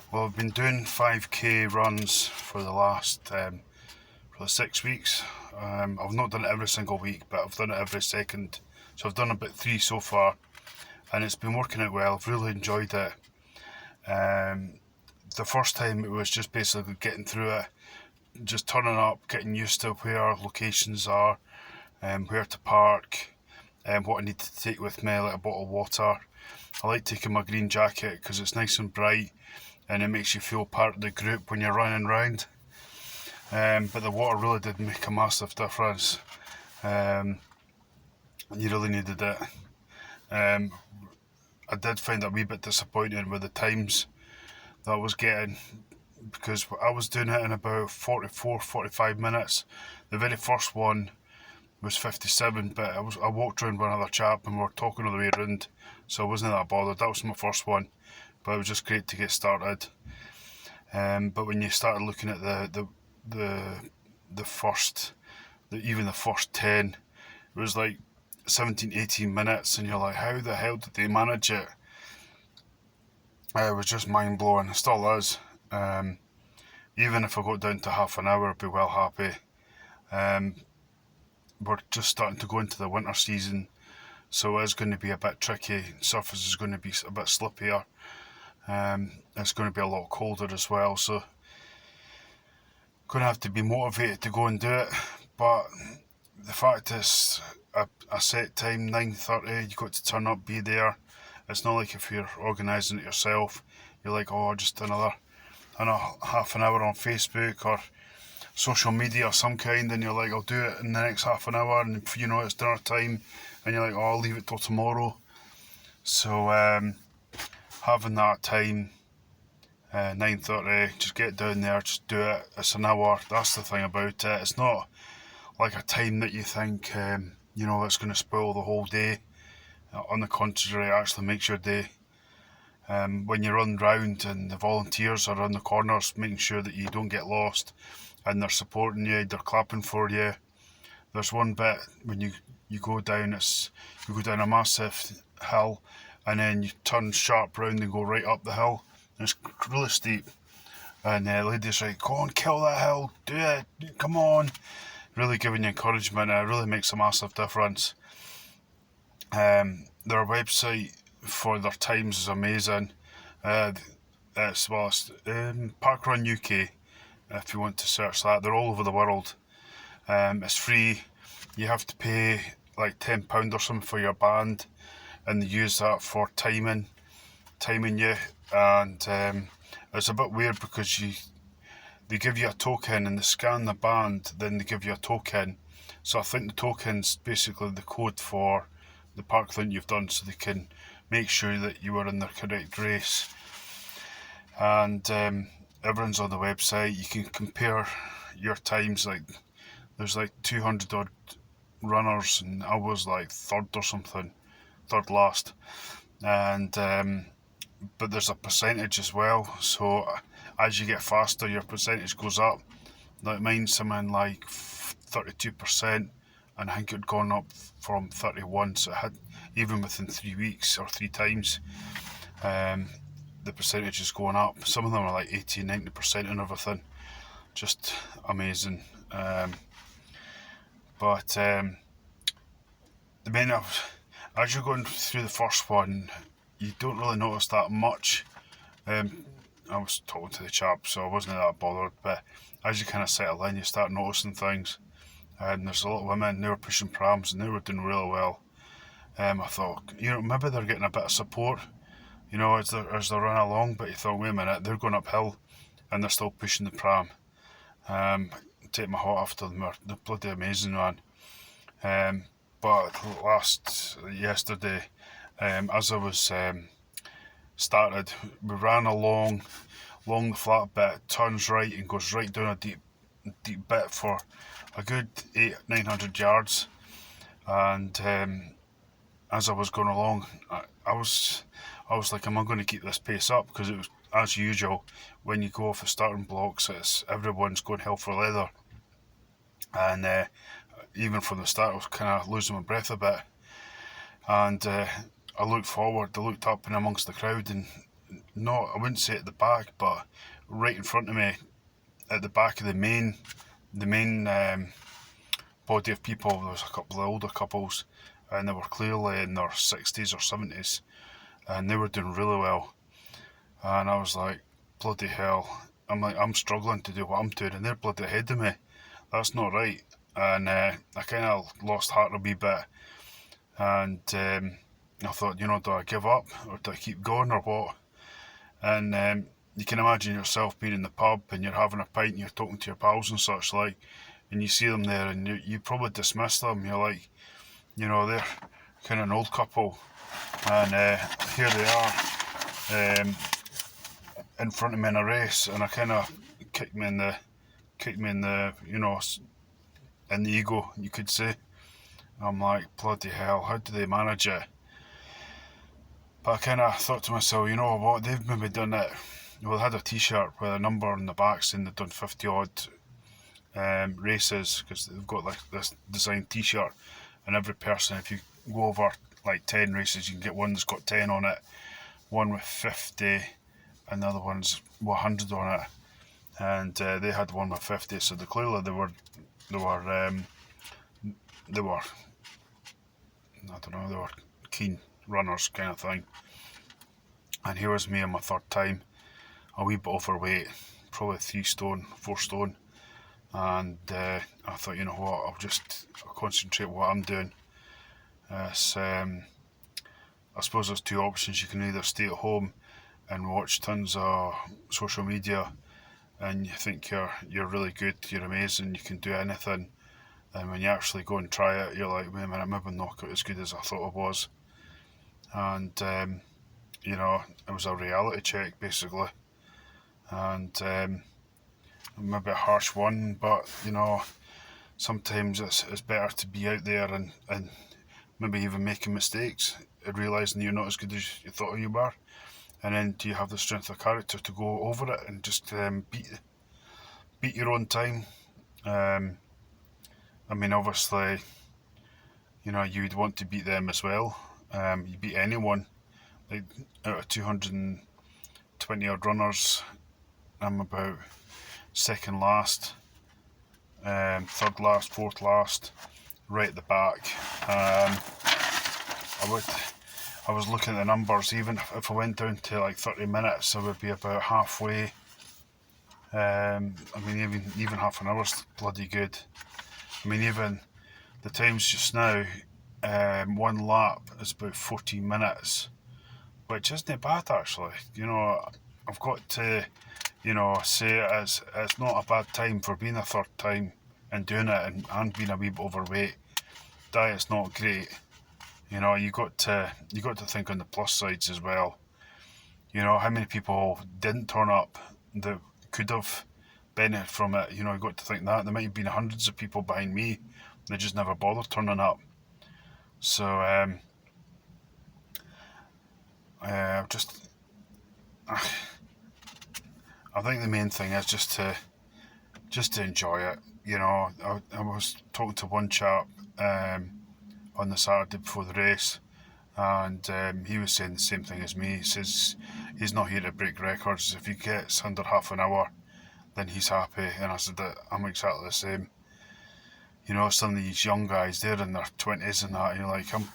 Well, I've been doing 5k runs for the last for the 6 weeks. I've not done it every single week, but I've done it every second. So I've done about 3 so far, and it's been working out well. I've really enjoyed it. The first time it was just basically getting through it, just turning up, getting used to where locations are, where to park, what I need to take with me, like a bottle of water. I like taking my green jacket because it's nice and bright and it makes you feel part of the group when you're running around. But the water really did make a massive difference. You really needed it. I did find it a wee bit disappointing with the times that I was getting, because I was doing it in about 45 minutes. The very first one was 57, but I walked around with another chap and we were talking all the way around, so I wasn't that bothered. That was my first one, but it was just great to get started. But when you started looking at the first, even the first 10, it was like 17-18 minutes, and you're like, how the hell did they manage it? It was just mind blowing. It still is. Even if I got down to half an hour, I'd be well happy. We're just starting to go into the winter season, so it's going to be a bit tricky. Surface is going to be a bit slippier. It's going to be a lot colder as well, so going to have to be motivated to go and do it. But the fact is, a set time, 9:30, you got to turn up, be there. It's not like if you're organising it yourself, you're like, oh, just another half an hour on Facebook or social media of some kind, and you're like, I'll do it in the next half an hour, and you know it's dinner time, and you're like, oh, I'll leave it till tomorrow. So having that time, 9:30, just get down there, just do it. It's an hour. That's the thing about it. It's not like a time that you think it's going to spoil the whole day. On the contrary, it actually makes your day. When you run round and the volunteers are on the corners making sure that you don't get lost, and they're supporting you, they're clapping for you. There's one bit when you go down, you go down a massive hill, and then you turn sharp round and go right up the hill. And it's really steep, and the lady's like, go on, kill that hill, do it, come on. Really giving you encouragement, and it really makes a massive difference. Their website for their times is amazing. It's Parkrun UK, if you want to search that. They're all over the world. It's free. You have to pay like £10 or something for your band, and they use that for timing you. And it's a bit weird because they give you a token and they scan the band, then they give you a token. So I think the token's basically the code for the parkrun you've done, so they can make sure that you were in the correct race. And everyone's on the website. You can compare your times. Like there's like 200 odd runners, and I was like third or something, third last. And but there's a percentage as well. So as you get faster, your percentage goes up. Like mine's something like 32%, and I think it had gone up from 31. So it had, even within 3 weeks or 3 times, the percentage is going up. Some of them are like 80-90% and everything. Just amazing. But the main as you're going through the first one, you don't really notice that much. I was talking to the chap, so I wasn't that bothered, but as you kind of settle in, you start noticing things. There's a lot of women, they were pushing prams and they were doing really well. I thought, maybe they're getting a bit of support, as they run along, but you thought, wait a minute, they're going uphill and they're still pushing the pram. Take my hat off to them, they're bloody amazing, man. But yesterday, as I was started, we ran along the flat bit, turns right and goes right down a deep bit for a good 800-900 yards. And as I was going along, I was like, am I going to keep this pace up? Because it was, as usual, when you go off the starting blocks, everyone's going hell for leather. And even from the start, I was kind of losing my breath a bit. And I looked forward, I looked up and amongst the crowd, and not, I wouldn't say at the back, but right in front of me, at the back of the main body of people. There was a couple of older couples, and they were clearly in their 60s or 70s, and they were doing really well. And I was like, bloody hell. I'm like, I'm struggling to do what I'm doing, and they're bloody ahead of me. That's not right. And I kind of lost heart a wee bit. And I thought, do I give up or do I keep going or what? And you can imagine yourself being in the pub and you're having a pint and you're talking to your pals and such like, and you see them there and you probably dismiss them. You're like, they're kind of an old couple, and here they are in front of me in a race, and I kind of kicked me in the in the ego, you could say. I'm like, bloody hell, how do they manage it? But I kind of thought to myself, you know what, they've maybe done it. Well, they had a T-shirt with a number on the back saying they've done 50 odd races, because they've got like this designed T-shirt, and every person, if you go over like 10 races, you can get one that's got 10 on it, one with 50, and the other one's 100 on it. And they had one with 50, so clearly they were I don't know, they were keen runners kind of thing. And here was me on my third time, a wee bit overweight, probably 3 stone, 4 stone. And I thought, you know what, I'll concentrate what I'm doing. I suppose there's 2 options. You can either stay at home and watch tons of social media, and you think you're really good, you're amazing, you can do anything. And when you actually go and try it, you're like, wait a minute, maybe I'm not as good as I thought I was. And it was a reality check basically, and maybe a harsh one, but sometimes it's better to be out there and maybe even making mistakes and realising you're not as good as you thought you were, and then do you have the strength of character to go over it and just beat your own time. I mean, obviously, you'd want to beat them as well. You beat anyone. Like, out of 220 odd runners, I'm about second last, third last, fourth last, right at the back. I was looking at the numbers. Even if I went down to like 30 minutes, I would be about halfway. I mean, even half an hour's bloody good. I mean, even the times just now, one lap is about 14 minutes, which isn't bad actually. I've got to, say it's not a bad time for being a third time and doing it, and being a wee bit overweight. Diet's not great. You got to think on the plus sides as well. How many people didn't turn up that could have benefited from it? You got to think that there might have been hundreds of people behind me. They just never bothered turning up. So just I think the main thing is just to enjoy it. I was talking to one chap on the Saturday before the race, and he was saying the same thing as me. He says he's not here to break records. If he gets under half an hour, then he's happy. And I said that I'm exactly the same. Some of these young guys, they're in their 20s and that, and you're like, I'm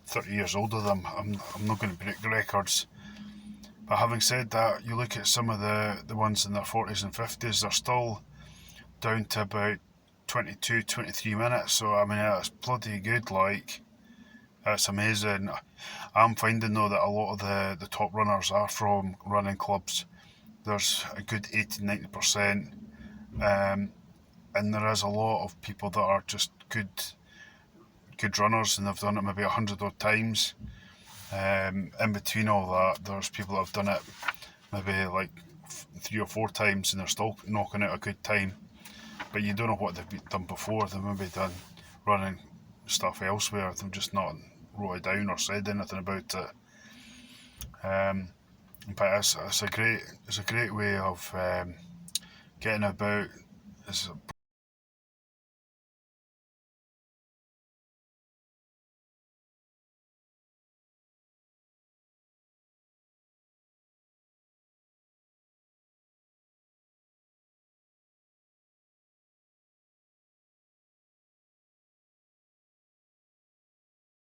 30 years older than them. I'm not going to break the records. But having said that, you look at some of the ones in their 40s and 50s, they're still down to about 22, 23 minutes. So, I mean, that's bloody good. Like, that's amazing. I'm finding though that a lot of the top runners are from running clubs. There's a good 80-90%. And there is a lot of people that are just good runners, and they've done it maybe 100 odd times. In between all that, there's people that have done it maybe like 3 or 4 times, and they're still knocking out a good time. But you don't know what they've done before. They've maybe done running stuff elsewhere. They've just not wrote it down or said anything about it. But it's a great way of getting about. It's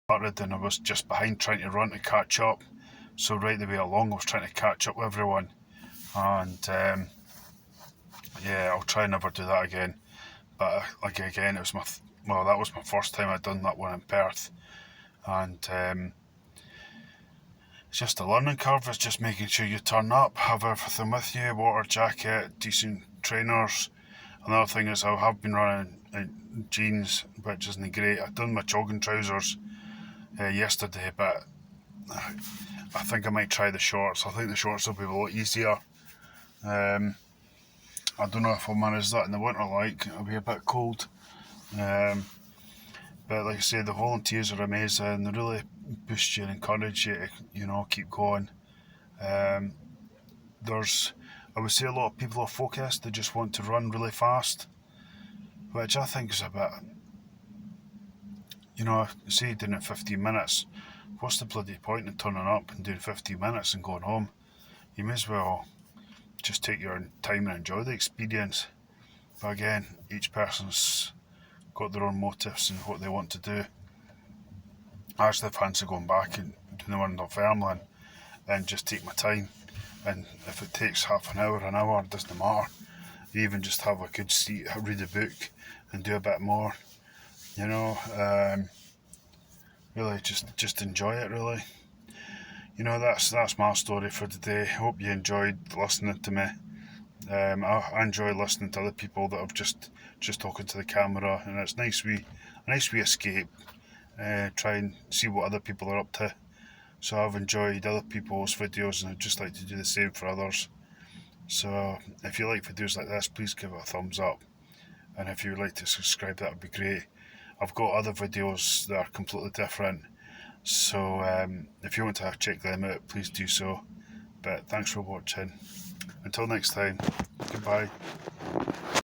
started and I was just behind trying to run to catch up. So right the way along I was trying to catch up with everyone. And yeah, I'll try and never do that again. But like again, it was that was my first time I'd done that one in Perth. And it's just a learning curve. It's just making sure you turn up, have everything with you, water jacket, decent trainers. Another thing is I have been running in jeans, which isn't great. I've done my jogging trousers yesterday, but I think I might try the shorts. I think the shorts will be a lot easier. I don't know if I'll manage that in the winter, like, it'll be a bit cold. But like I say, the volunteers are amazing. They really boost you and encourage you to, keep going. There's, I would say, a lot of people are focused. They just want to run really fast, which I think is a bit, say doing it 15 minutes. What's the bloody point in turning up and doing 15 minutes and going home? You may as well just take your time and enjoy the experience. But again, each person's got their own motives and what they want to do. I actually fancy going back and doing the one in Dunfermline and just take my time. And if it takes half an hour, it doesn't matter. Even just have a good seat, read a book and do a bit more. Really just enjoy it, really. That's my story for today. Hope you enjoyed listening to me. I enjoy listening to other people that have just talking to the camera, and it's a nice wee escape. Try and see what other people are up to. So I've enjoyed other people's videos, and I'd just like to do the same for others. So if you like videos like this, please give it a thumbs up, and if you would like to subscribe, that would be great. I've got other videos that are completely different, so if you want to check them out, please do so. But thanks for watching. Until next time, goodbye.